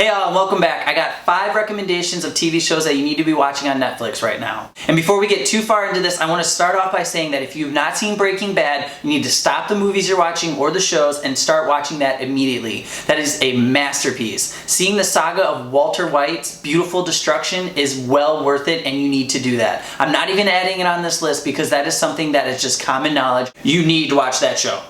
Hey all, and welcome back. I got 5 recommendations of TV shows that you need to be watching on Netflix right now. And before we get too far into this, I want to start off by saying that if you've not seen Breaking Bad, you need to stop the movies you're watching or the shows and start watching that immediately. That is a masterpiece. Seeing the saga of Walter White's beautiful destruction is well worth it, and you need to do that. I'm not even adding it on this list because that is something that is just common knowledge. You need to watch that show.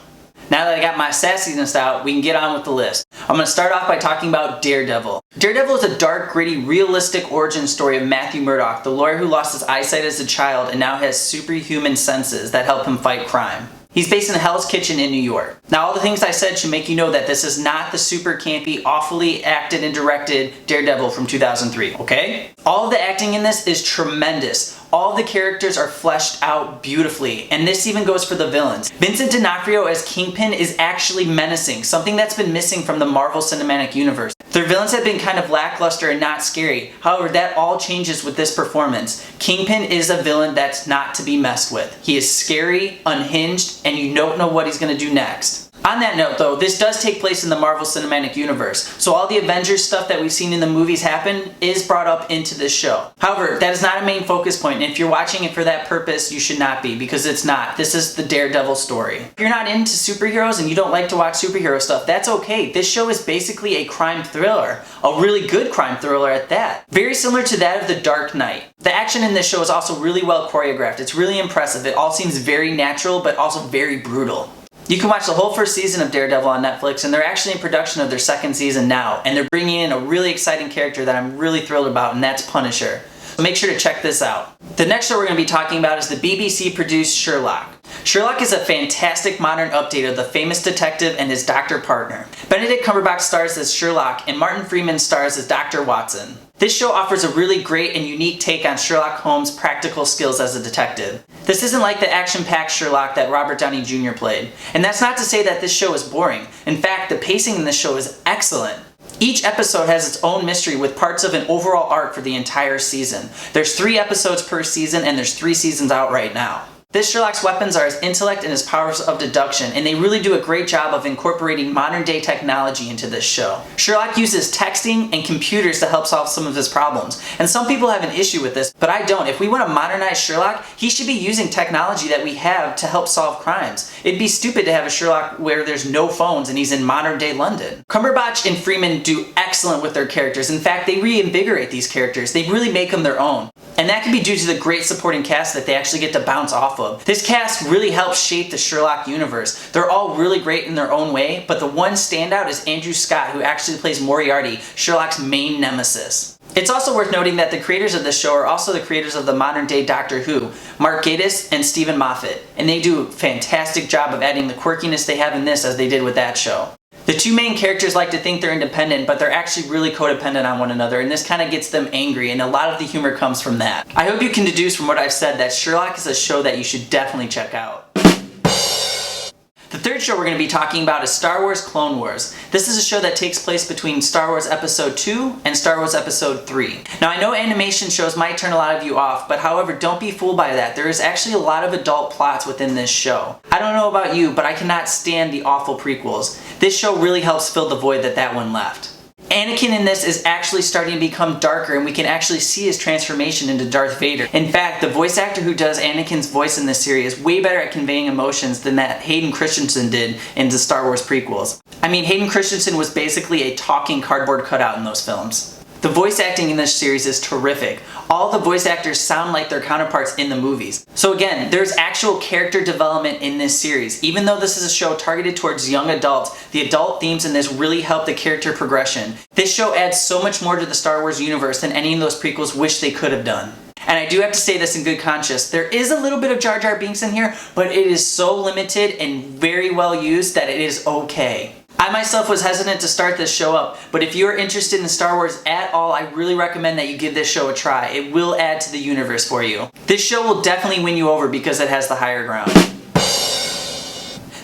Now that I got my sassiness out, we can get on with the list. I'm going to start off by talking about Daredevil. Daredevil is a dark, gritty, realistic origin story of Matthew Murdock, the lawyer who lost his eyesight as a child and now has superhuman senses that help him fight crime. He's based in Hell's Kitchen in New York. Now, all the things I said should make you know that this is not the super campy, awfully acted and directed Daredevil from 2003, okay? All of the acting in this is tremendous. All of the characters are fleshed out beautifully, and this even goes for the villains. Vincent D'Onofrio as Kingpin is actually menacing, something that's been missing from the Marvel Cinematic Universe. Their villains have been kind of lackluster and not scary. However, that all changes with this performance. Kingpin is a villain that's not to be messed with. He is scary, unhinged, and you don't know what he's going to do next. On that note though, this does take place in the Marvel Cinematic Universe, so all the Avengers stuff that we've seen in the movies happen is brought up into this show. However, that is not a main focus point, and if you're watching it for that purpose, you should not be, because it's not. This is the Daredevil story. If you're not into superheroes and you don't like to watch superhero stuff, that's okay. This show is basically a crime thriller, a really good crime thriller at that. Very similar to that of The Dark Knight. The action in this show is also really well choreographed. It's really impressive. It all seems very natural, but also very brutal. You can watch the whole first season of Daredevil on Netflix, and they're actually in production of their second season now, and they're bringing in a really exciting character that I'm really thrilled about, and that's Punisher. So make sure to check this out. The next show we're going to be talking about is the BBC-produced Sherlock. Sherlock is a fantastic modern update of the famous detective and his doctor partner. Benedict Cumberbatch stars as Sherlock, and Martin Freeman stars as Dr. Watson. This show offers a really great and unique take on Sherlock Holmes' practical skills as a detective. This isn't like the action-packed Sherlock that Robert Downey Jr. played. And that's not to say that this show is boring. In fact, the pacing in this show is excellent. Each episode has its own mystery with parts of an overall arc for the entire season. There's 3 episodes per season, and there's 3 seasons out right now. This Sherlock's weapons are his intellect and his powers of deduction, and they really do a great job of incorporating modern day technology into this show. Sherlock uses texting and computers to help solve some of his problems, and some people have an issue with this, but I don't. If we want to modernize Sherlock, he should be using technology that we have to help solve crimes. It'd be stupid to have a Sherlock where there's no phones and he's in modern day London. Cumberbatch and Freeman do excellent with their characters. In fact, they reinvigorate these characters. They really make them their own. And that can be due to the great supporting cast that they actually get to bounce off of. This cast really helps shape the Sherlock universe. They're all really great in their own way, but the one standout is Andrew Scott, who actually plays Moriarty, Sherlock's main nemesis. It's also worth noting that the creators of this show are also the creators of the modern day Doctor Who, Mark Gatiss and Stephen Moffat, and they do a fantastic job of adding the quirkiness they have in this as they did with that show. The 2 main characters like to think they're independent, but they're actually really codependent on one another, and this kind of gets them angry, and a lot of the humor comes from that. I hope you can deduce from what I've said that Sherlock is a show that you should definitely check out. The third show we're going to be talking about is Star Wars Clone Wars. This is a show that takes place between Star Wars Episode 2 and Star Wars Episode 3. Now, I know animation shows might turn a lot of you off, but however, don't be fooled by that. There is actually a lot of adult plots within this show. I don't know about you, but I cannot stand the awful prequels. This show really helps fill the void that one left. Anakin in this is actually starting to become darker, and we can actually see his transformation into Darth Vader. In fact, the voice actor who does Anakin's voice in this series is way better at conveying emotions than that Hayden Christensen did in the Star Wars prequels. I mean, Hayden Christensen was basically a talking cardboard cutout in those films. The voice acting in this series is terrific. All the voice actors sound like their counterparts in the movies. So again, there's actual character development in this series. Even though this is a show targeted towards young adults, the adult themes in this really help the character progression. This show adds so much more to the Star Wars universe than any of those prequels wish they could have done. And I do have to say this in good conscience, there is a little bit of Jar Jar Binks in here, but it is so limited and very well used that it is okay. I myself was hesitant to start this show up, but if you're interested in Star Wars at all, I really recommend that you give this show a try. It will add to the universe for you. This show will definitely win you over because it has the higher ground.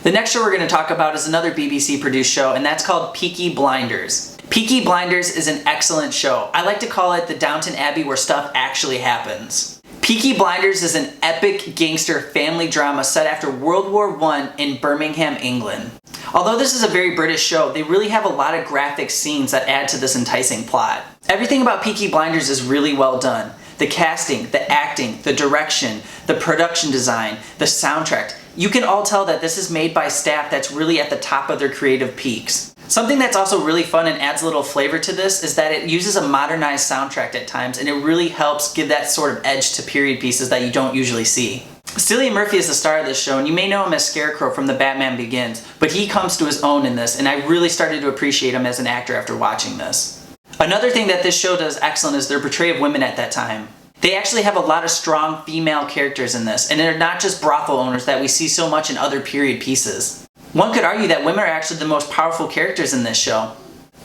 The next show we're going to talk about is another BBC produced show, and that's called Peaky Blinders. Peaky Blinders is an excellent show. I like to call it the Downton Abbey where stuff actually happens. Peaky Blinders is an epic gangster family drama set after World War I in Birmingham, England. Although this is a very British show, they really have a lot of graphic scenes that add to this enticing plot. Everything about Peaky Blinders is really well done. The casting, the acting, the direction, the production design, the soundtrack. You can all tell that this is made by staff that's really at the top of their creative peaks. Something that's also really fun and adds a little flavor to this is that it uses a modernized soundtrack at times, and it really helps give that sort of edge to period pieces that you don't usually see. Cillian Murphy is the star of this show, and you may know him as Scarecrow from The Batman Begins, but he comes to his own in this, and I really started to appreciate him as an actor after watching this. Another thing that this show does excellent is their portrayal of women at that time. They actually have a lot of strong female characters in this, and they're not just brothel owners that we see so much in other period pieces. One could argue that women are actually the most powerful characters in this show.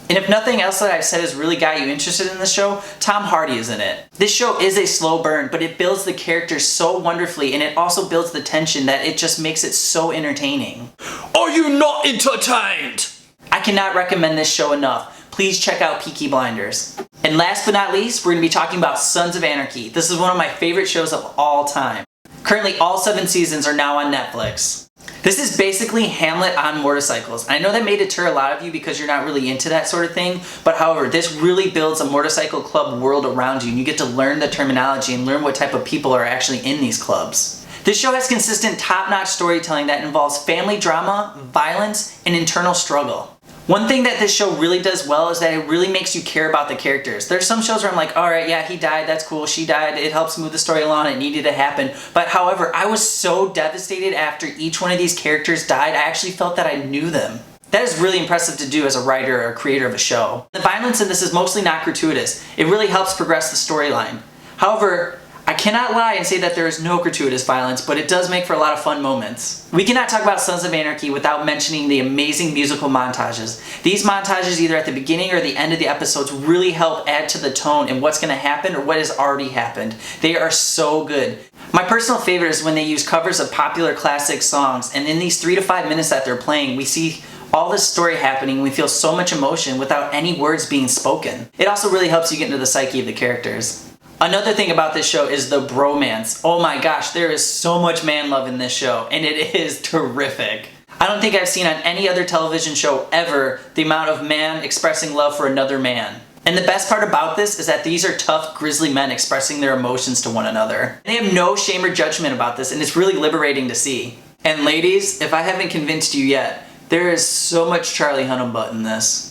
And if nothing else that I've said has really got you interested in this show, Tom Hardy is in it. This show is a slow burn, but it builds the characters so wonderfully, and it also builds the tension that it just makes it so entertaining. Are you not entertained? I cannot recommend this show enough. Please check out Peaky Blinders. And last but not least, we're going to be talking about Sons of Anarchy. This is one of my favorite shows of all time. Currently, all 7 seasons are now on Netflix. This is basically Hamlet on motorcycles. I know that may deter a lot of you because you're not really into that sort of thing, but however, this really builds a motorcycle club world around you, and you get to learn the terminology and learn what type of people are actually in these clubs. This show has consistent top-notch storytelling that involves family drama, violence, and internal struggle. One thing that this show really does well is that it really makes you care about the characters. There's some shows where I'm like, alright, yeah, he died, that's cool, she died, it helps move the story along, it needed to happen. But however, I was so devastated after each one of these characters died, I actually felt that I knew them. That is really impressive to do as a writer or a creator of a show. The violence in this is mostly not gratuitous. It really helps progress the storyline. However, I cannot lie and say that there is no gratuitous violence, but it does make for a lot of fun moments. We cannot talk about Sons of Anarchy without mentioning the amazing musical montages. These montages, either at the beginning or the end of the episodes, really help add to the tone and what's going to happen or what has already happened. They are so good. My personal favorite is when they use covers of popular classic songs, and in these 3 to 5 minutes that they're playing, we see all this story happening. We feel so much emotion without any words being spoken. It also really helps you get into the psyche of the characters. Another thing about this show is the bromance. Oh my gosh, there is so much man love in this show, and it is terrific. I don't think I've seen on any other television show ever the amount of man expressing love for another man. And the best part about this is that these are tough, grisly men expressing their emotions to one another. They have no shame or judgment about this, and it's really liberating to see. And ladies, if I haven't convinced you yet, there is so much Charlie Hunnam butt in this.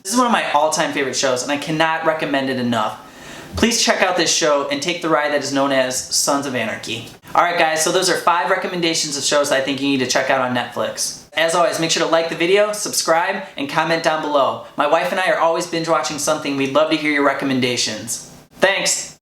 This is one of my all-time favorite shows, and I cannot recommend it enough. Please check out this show and take the ride that is known as Sons of Anarchy. Alright guys, so those are 5 recommendations of shows that I think you need to check out on Netflix. As always, make sure to like the video, subscribe, and comment down below. My wife and I are always binge watching something. We'd love to hear your recommendations. Thanks!